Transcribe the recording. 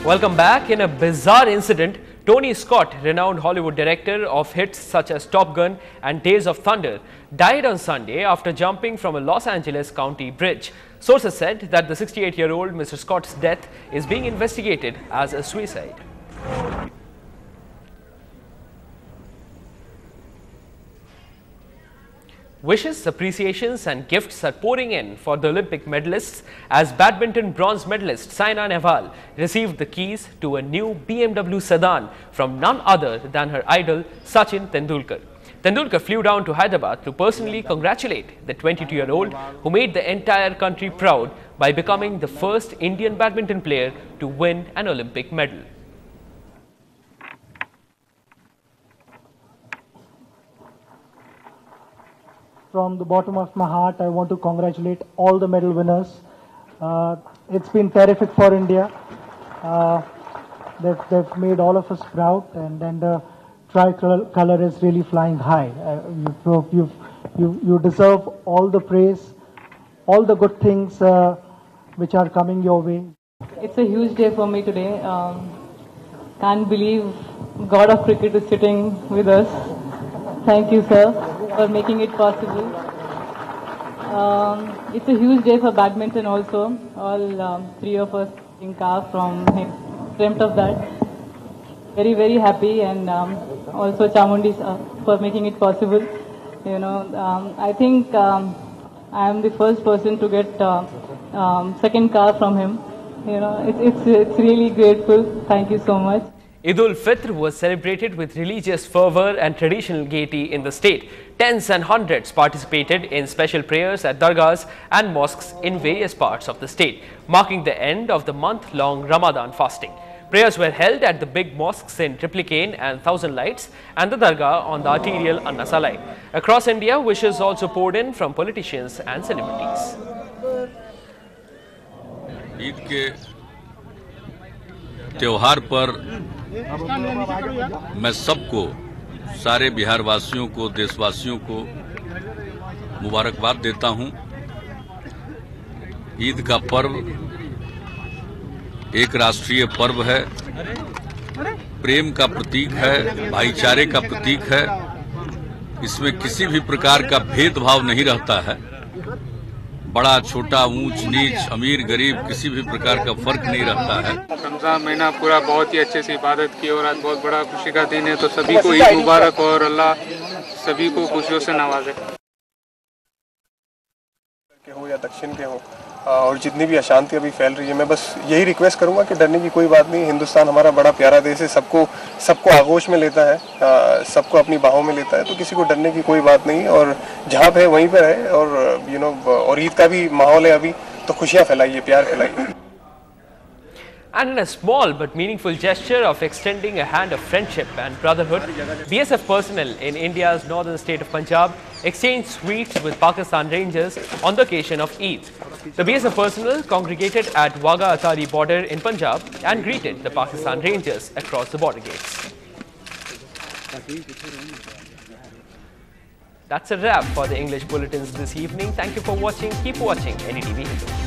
Welcome back. In a bizarre incident, Tony Scott, renowned Hollywood director of hits such as Top Gun and Days of Thunder, died on Sunday after jumping from a Los Angeles County bridge. Sources said that the 68-year-old Mr. Scott's death is being investigated as a suicide. Wishes, appreciations and gifts are pouring in for the Olympic medalists as badminton bronze medalist Saina Nehwal received the keys to a new BMW sedan from none other than her idol Sachin Tendulkar. Tendulkar flew down to Hyderabad to personally congratulate the 22-year-old who made the entire country proud by becoming the first Indian badminton player to win an Olympic medal. From the bottom of my heart, I want to congratulate all the medal winners. It's been terrific for India. They've made all of us proud, and the tricolor is really flying high. You deserve all the praise, all the good things which are coming your way. It's a huge day for me today. Can't believe God of Cricket is sitting with us. Thank you, sir, for making it possible. It's a huge day for badminton also. All three of us in car from him dreamt of that. Very, very happy, and also Chamundi for making it possible. You know, I think I am the first person to get second car from him. You know, it's really grateful. Thank you so much. Eid-ul-Fitr was celebrated with religious fervor and traditional gaiety in the state. Tens and hundreds participated in special prayers at dargahs and mosques in various parts of the state, marking the end of the month-long Ramadan fasting. Prayers were held at the big mosques in Triplicane and Thousand Lights and the dargah on the arterial An-Nasa line. Across India, wishes also poured in from politicians and celebrities. Eid के त्योहार पर मैं सबको, सारे बिहार वासियों को, देशवासियों को मुबारकबाद देता हूं। ईद का पर्व एक राष्ट्रीय पर्व है, प्रेम का प्रतीक है, भाईचारे का प्रतीक है। इसमें किसी भी प्रकार का भेदभाव नहीं रहता है। बड़ा छोटा, ऊंच नीच, अमीर गरीब, किसी भी प्रकार का फर्क नहीं रहता है। रमजान महीना पूरा बहुत ही अच्छे से इबादत की और आज बहुत बड़ा खुशी का दिन है, तो सभी को ईद मुबारक और अल्लाह सभी को खुशियों से नवाजे। के हो या दक्षिण के हो, और जितनी भी अशांति अभी फैल रही है, मैं बस यही रिक्वेस्ट करूंगा कि डरने की कोई बात नहीं। हिंदुस्तान हमारा बड़ा प्यारा देश है, सबको आगोश में लेता है, सबको अपनी बाहों में लेता है, तो किसी को डरने की कोई बात नहीं। और जहाँ पे है वहीं पर है, और और ईद का भी माहौल है अभी, तो खुशियाँ फैलाइए, प्यार फैलाइए। And in a small but meaningful gesture of extending a hand of friendship and brotherhood, BSF personnel in India's northern state of Punjab exchanged sweets with Pakistan Rangers on the occasion of Eid. The BSF personnel congregated at Wagah Atari border in Punjab and greeted the Pakistan Rangers across the border gates. That's a wrap for the English bulletins this evening. Thank you for watching. Keep watching NDTV Hindu.